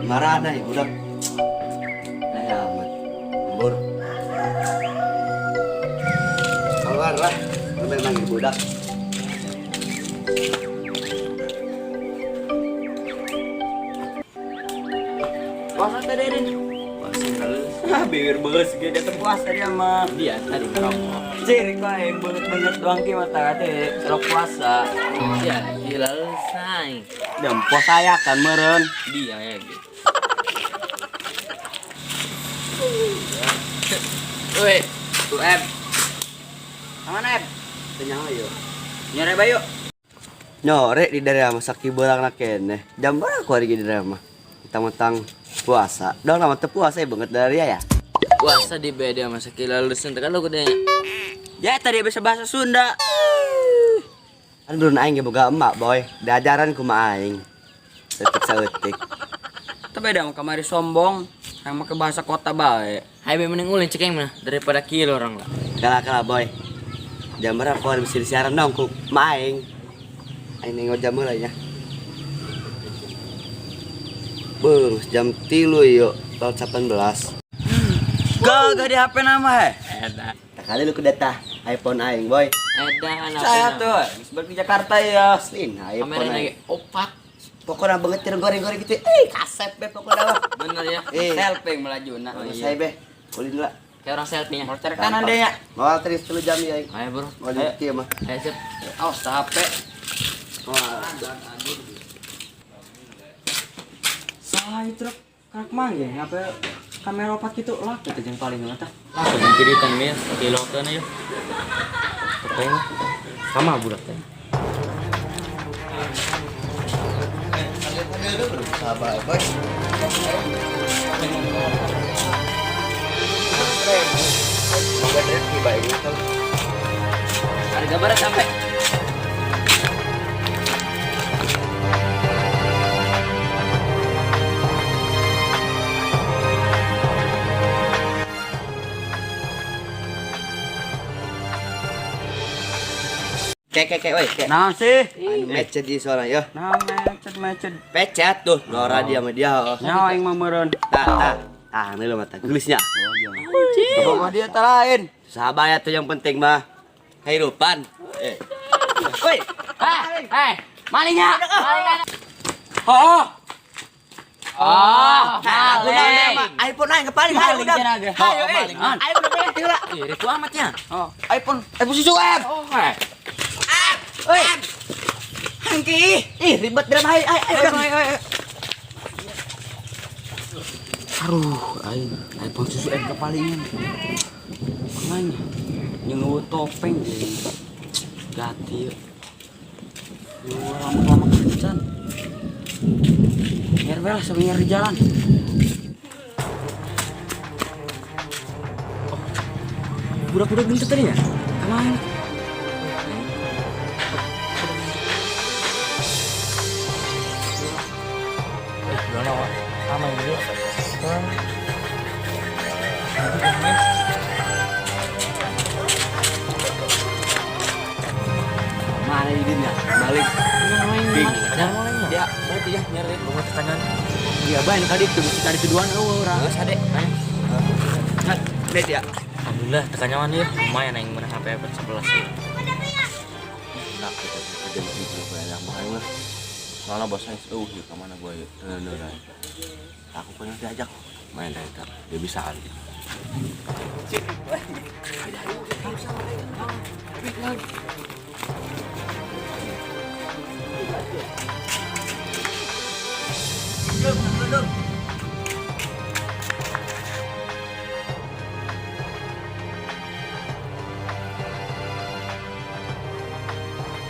marah nih budak. Ya amat. Lembur. Keluar lah. Sambil manggil budak. Puasa tadi Rin. Ah, bibir beus ge dia puasa dia mah. Dia tadi ngerokok. Ciri kau yang belut doang ki mata kate selok puasa. Ya, gila selesai. Dan puasa ya kan meureun. Dia ya gitu. Woi, tuh Eb. Mana Eb? Tanya ayo. Nyari bayu. Nyore di daerah masak kiberang na kene. Jam berapa aku hari di daerah mah? Mentang-mentang puasa. Dong lama teu puasa banget dari ya. Puasa di beda masa kila lulusan tekan lo gede. Ya tadi bisa bahasa Sunda. Kan dulu aing ge boga emak boy. Diajaran ku mah aing. Detik saeutik. Tapi beda mah kamari sombong. Yang make bahasa kota bae. Hai be mending ulin cekeng mah daripada kilo orang lah. Kala-kala boy. Jam berapa aku bisa disiaran dong ku mah aing. Aing nengok jam heula nya. Berus jam 3 yuk tahun 18. Gak di HP nama he. Eda. Tak kali lu kedata iPhone aing boy. Eda anak. Saya tuh, seperti Jakarta ya. Slin iPhone Kamera lagi aing. opat. Pokoknya banget goreng-goreng gitu. Kaset be pokoknya mah. Bener ya. Selfie melaju nak. Oh, saya be. Ulin lah. Kayak orang selfie nya. Mau cari kanan deh ya. Mau terus 10 jam ya aing. Ayo bro. Mau di kieu mah. Ayo sip. Awas HP. Wah, Salah itu kayak mang ya, apa kamera opat gitu laku tuh yang paling mata. Langsung dipiritan nih, kilo kan ya. Keteng. Sama budak teh. sabar boy. Moga rezeki baik itu. Harga berat sampai. Kek woi, kek. Nah sih. Anu mecet di suara ya. Nah macet. Pecet tuh, Nora dia sama dia. Nyawa yang memeron. Tah, ini lo mata gelisnya. Bawa dia talain. Sahabat tuh yang penting mah kehidupan. Woi, Malingnya. oh, Oh, Nah, udah mah iPhone aing kepaling hayu udah. Hayu ayo udah beres heula. Iri ku amatnya. oh, iPhone susu F. Oh, Woi, Hangki, ribet dalam ayo. aduh, iPhone susu M kepalingan. Makanya, nyengeut topeng. Gati. Lama-lama kencan. Biar belah sebenarnya di jalan. Oh, budak-budak gendut tadi ya? Kemana? Udah lama. Aman dulu. Mana ini dia? Balik. Dia berarti ya nyari rumah tetanggaan. Iya, banyak kali itu mesti cari tujuan orang. Sade. Lihat ya. Alhamdulillah tekan nyaman ya. Lumayan yang mana HP iPhone 11 ya. Enak kita kerja di sini gue yang makan lah. Soalnya bosnya itu kemana gue bener aku pengen diajak main dari itu dia bisa kali.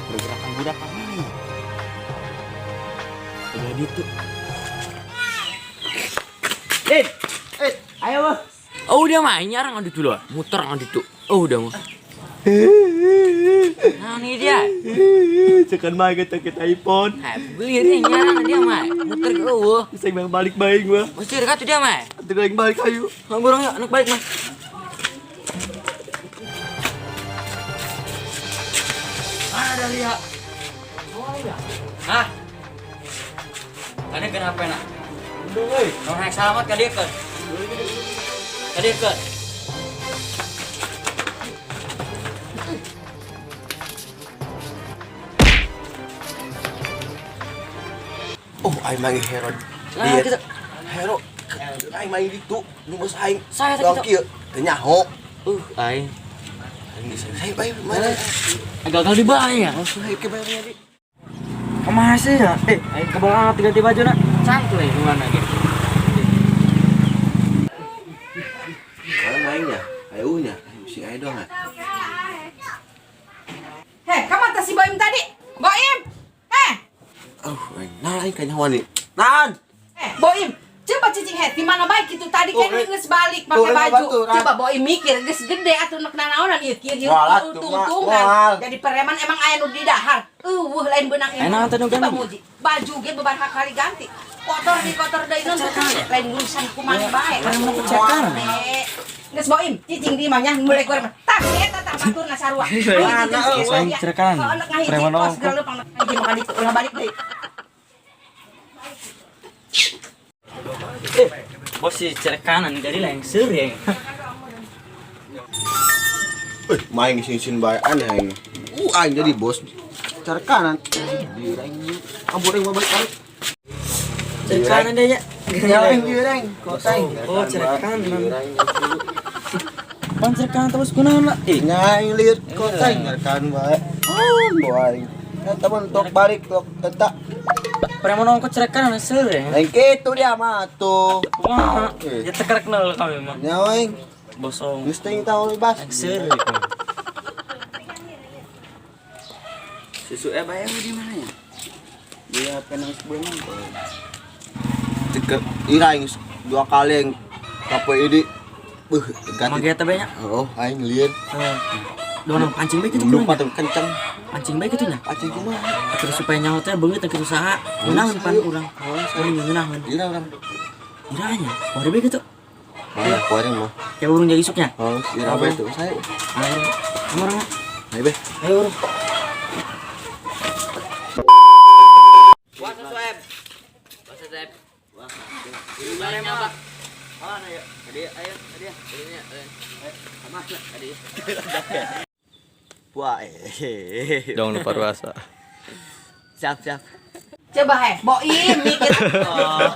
Pergerakan budak kemana? Udah gitu. Ayo bos. Oh udah mah nyarang ngadu dulu. Muter ngadu tuh. Oh udah mah. Nah ini dia. Cekan mah kita iPhone. Beli dia nyarang dia mah. Muter ke eueuh. Saya bang balik baik gua. Mesti dekat tuh dia mah. Atuh yang balik ayo. Ngomong yuk anak balik mah. Mana ada Lia? Hah? Ada kenapa nak? Orang selamat ka dia kan. Ka dia kan. Oh, aing mah hero. Nah, kita Hero. Aing mah itu nu bos aing. Saya Dong kita. kieu teu nyaho. Aing. Aing saya bae mana. Gagal dibayar ya. Langsung ayo ke bayarnya di. Kemana sih ya? Ayo ke belakang ganti baju nak. Santuy gimana gitu. Mana mainnya? Ayo-nya. Si ayo dong. Heh, kamu si Boim tadi? Boim! Nah aing kayaknya wani. Nan. Boim! Coba cicing di mana baik itu tadi kan Oke. geus balik pakai Tuh, baju. batu, Ran. Coba Boim mikir geus gede atuh nek nanaonan ieu kieu Walah, tuh, untung-untungan. Mal. Jadi preman emang aya nu di dahar. Lain beunang ieu. Enak atuh nu Coba ganti. muji. Baju ge beberapa kali ganti. Kotor di kotor deui non lain urusan kumaha bae. Preman kecekan. Geus Boim, cicing di mah nya mulai goreng. Tak eta tak baturna sarua. Saing cerekanan. Preman Preman ongko. makan itu ulah balik deui. Bos si cerek kanan jadi lah yang sering. Main sin bae aneh aing. Aing jadi bos. Cara kanan. Di aing. Ampun aing balik balik. Cerek kanan deh ya. Ya aing di aing. Kota aing. Oh cerek kanan. Pan cerek kanan terus kunaon lah. Aing lihat kota aing kan bae. Oh, boy. Teman tok balik tok eta. Preman ongko cerek kanan sering. Aing kitu dia mah tuh. Wah, ya tekerak nol kami mah. Nya aing. Bosong. Geus teuing tahu bebas. Yang sering. Susu bayar di mana ya? Dia penang sebelumnya. Tiket iraing 2 kali yang kape ini. Emang kita banyak. Oh, aing lihat. Donang pancing baik itu Lupa kunaon. tuh kenceng. Pancing baik itu nya. Acing kumaha? Terus supaya nyawa teh beungeut teh usaha. Ngeunahun pan urang. Ngeunahun. Ira urang. Iranya, kuari baik itu. Mana kuaring mah? Kayak burung jadi isuknya. Oh, ira bae tuh saya. Ayo, orang. Ayo be. Ayo urang. Puasa Soeb. Puasa Soeb. Wah. Gimana Pak? Oh, ayo. Ayo. Ini. Sama tadi. Wah, Dong lupa puasa. siap. Coba Boim mikir. Oh.